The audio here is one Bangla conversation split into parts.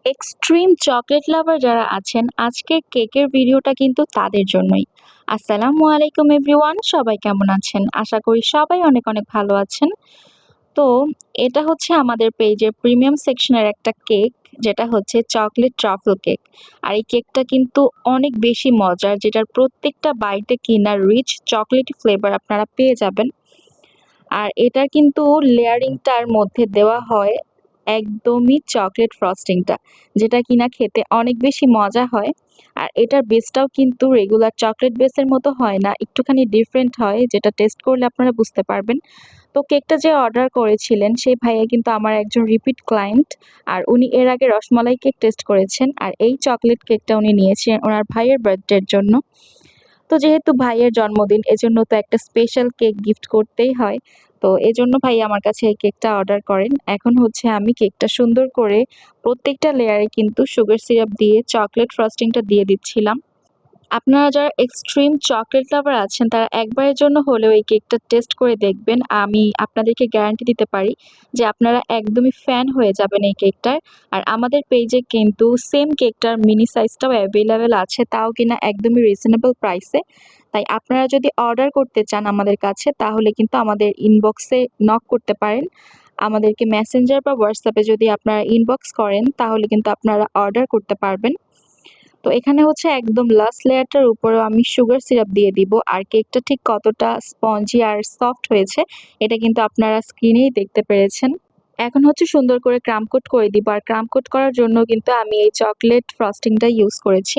এক্সট্রিম চকলেট লাভার যারা আছেন, আজকের কেকের ভিডিওটা কিন্তু তাদের জন্যই। আসসালামু আলাইকুম এভরিওয়ান, সবাই কেমন আছেন? আশা করি সবাই অনেক অনেক ভালো আছেন। তো এটা হচ্ছে আমাদের পেজের প্রিমিয়াম সেকশনের একটা কেক, যেটা হচ্ছে চকলেট ট্রাফল কেক। আর এই কেকটা কিন্তু অনেক বেশি মজার, যেটার প্রত্যেকটা বাইটে কিনা রিচ চকলেটি ফ্লেভার আপনারা পেয়ে যাবেন। আর এটার কিন্তু লেয়ারিংটার মধ্যে দেওয়া হয় একদমই চকলেট ফ্রস্টিংটা, যেটা কিনা খেতে অনেক বেশি মজা হয়। আর এটার বেসটাও কিন্তু রেগুলার চকলেট বেসের মতো হয় না, একটুখানি ডিফারেন্ট হয়, যেটা টেস্ট করলে আপনারা বুঝতে পারবেন। তো কেকটা যে অর্ডার করেছিলেন সেই ভাইয়া কিন্তু আমার একজন রিপিট ক্লায়েন্ট। আর উনি এর আগে রসমালাই কেক টেস্ট করেছেন, আর এই চকলেট কেকটা উনি নিয়েছেন ওনার ভাইয়ের বার্থডের জন্য। তো যেহেতু ভাইয়ের জন্মদিন, এজন্য তো একটা স্পেশাল কেক গিফট করতেই হয়। তো এজন্য ভাই আমার কাছে এই কেকটা অর্ডার করেন। এখন হচ্ছে আমি কেকটা সুন্দর করে প্রত্যেকটা লেয়ারে কিন্তু সুগার সিরাপ দিয়ে চকলেট ফ্রস্টিংটা দিয়ে দিচ্ছিলাম। আপনারা যারা এক্সট্রিম চকলেট লাভার আছেন তারা একবারের জন্য হলেও এই কেকটা টেস্ট করে দেখবেন। আমি আপনাদেরকে গ্যারান্টি দিতে পারি যে আপনারা একদমই ফ্যান হয়ে যাবেন এই কেকটার। আর আমাদের পেজে কিন্তু সেম কেকটার মিনি সাইজটাও অ্যাভেলেবেল আছে, তাও কিনা একদমই রিজনেবল প্রাইসে। তাই আপনারা যদি অর্ডার করতে চান আমাদের কাছে, তাহলে কিন্তু আমাদের ইনবক্সে নক করতে পারেন। আমাদেরকে মেসেঞ্জার বা হোয়াটসঅ্যাপে যদি আপনারা ইনবক্স করেন, তাহলে কিন্তু আপনারা অর্ডার করতে পারবেন। তো এখানে হচ্ছে একদম লাস্ট লেয়ারটার উপরেও আমি সুগার সিরাপ দিয়ে দিব। আর কেকটা ঠিক কতটা স্পঞ্জি আর সফট হয়েছে এটা কিন্তু আপনারা স্ক্রিনেই দেখতে পেরেছেন। এখন হচ্ছে সুন্দর করে ক্রাম কোট করে দিব। আর ক্রাম কোট করার জন্য কিন্তু আমি এই চকলেট ফ্রস্টিংটা ইউজ করেছি।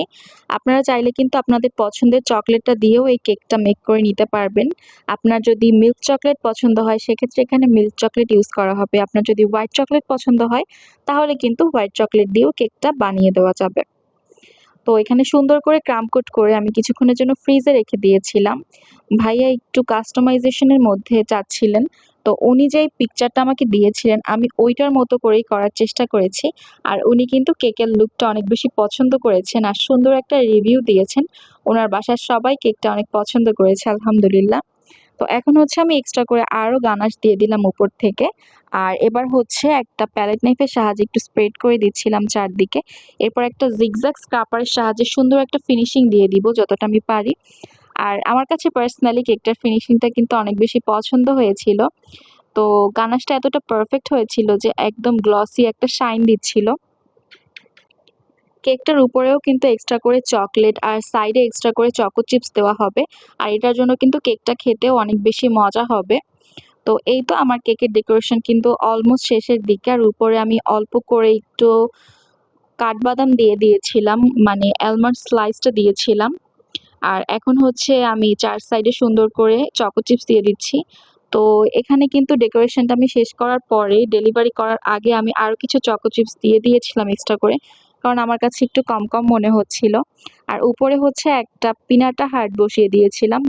আপনারা চাইলে কিন্তু আপনাদের পছন্দের চকলেটটা দিয়েও এই কেকটা মেক করে নিতে পারবেন। আপনার যদি মিল্ক চকলেট পছন্দ হয় সেক্ষেত্রে এখানে মিল্ক চকলেট ইউজ করা হবে। আপনার যদি হোয়াইট চকলেট পছন্দ হয় তাহলে কিন্তু হোয়াইট চকলেট দিয়েও কেকটা বানিয়ে দেওয়া যাবে। তো এখানে সুন্দর করে ক্রাম কোট করে আমি কিছুক্ষণের জন্য ফ্রিজে রেখে দিয়েছিলাম। ভাইয়া একটু কাস্টমাইজেশন এর মধ্যে চাচ্ছিলেন। তো উনি যেই পিকচারটা আমাকে দিয়েছিলেন আমি ওইটার মতো করেই করার চেষ্টা করেছি। আর উনি কিন্তু কেকের লুকটা অনেক বেশি পছন্দ করেছেন আর সুন্দর একটা রিভিউ দিয়েছেন। উনার বাসার সবাই কেকটা অনেক পছন্দ করেছে আলহামদুলিল্লাহ। তো এখন হচ্ছে আমি এক্সট্রা করে আরো গানাশ দিয়ে দিলাম উপর থেকে। আর এবার হচ্ছে একটা প্যালেট নাইফের সাহায্যে একটু স্প্রেড করে দিচ্ছিলাম চারদিকে। এরপর একটা জিগজ্যাগ স্ক্রাপারের সাহায্যে সুন্দর একটা ফিনিশিং দিয়ে দিব যতটা আমি পারি। আর আমার কাছে পার্সোনালি কেকটার ফিনিশিংটা কিন্তু অনেক বেশি পছন্দ হয়েছিল। তো গানাশটা এতটা পারফেক্ট হয়েছিল যে একদম গ্লসি একটা শাইন দিচ্ছিল। কেকটার উপরেও কিন্তু এক্সট্রা করে চকলেট আর সাইডে এক্সট্রা করে চকো চিপস দেওয়া হবে। আর এটার জন্য কিন্তু কেকটা খেতেও অনেক বেশি মজা হবে। তো এই তো আমার কেকের ডেকোরেশন কিন্তু অলমোস্ট শেষের দিকে। আর উপরে আমি অল্প করে একটু কাঠবাদাম দিয়ে দিয়েছিলাম, মানে আলমন্ড স্লাইসটা দিয়েছিলাম। আর এখন হচ্ছে আমি চার সাইডে সুন্দর করে চকো চিপস দিয়ে দিচ্ছি। তো এখানে কিন্তু ডেকোরেশনটা আমি শেষ করার পরে, ডেলিভারি করার আগে আমি আরো কিছু চকো চিপস দিয়ে দিয়েছিলাম এক্সট্রা করে, কারণ আমার কাছে একটু কম কম মনে হচ্ছিল। আর উপরে হচ্ছে একটা পিনাটা হার্ট বসিয়ে দিয়েছিলাম।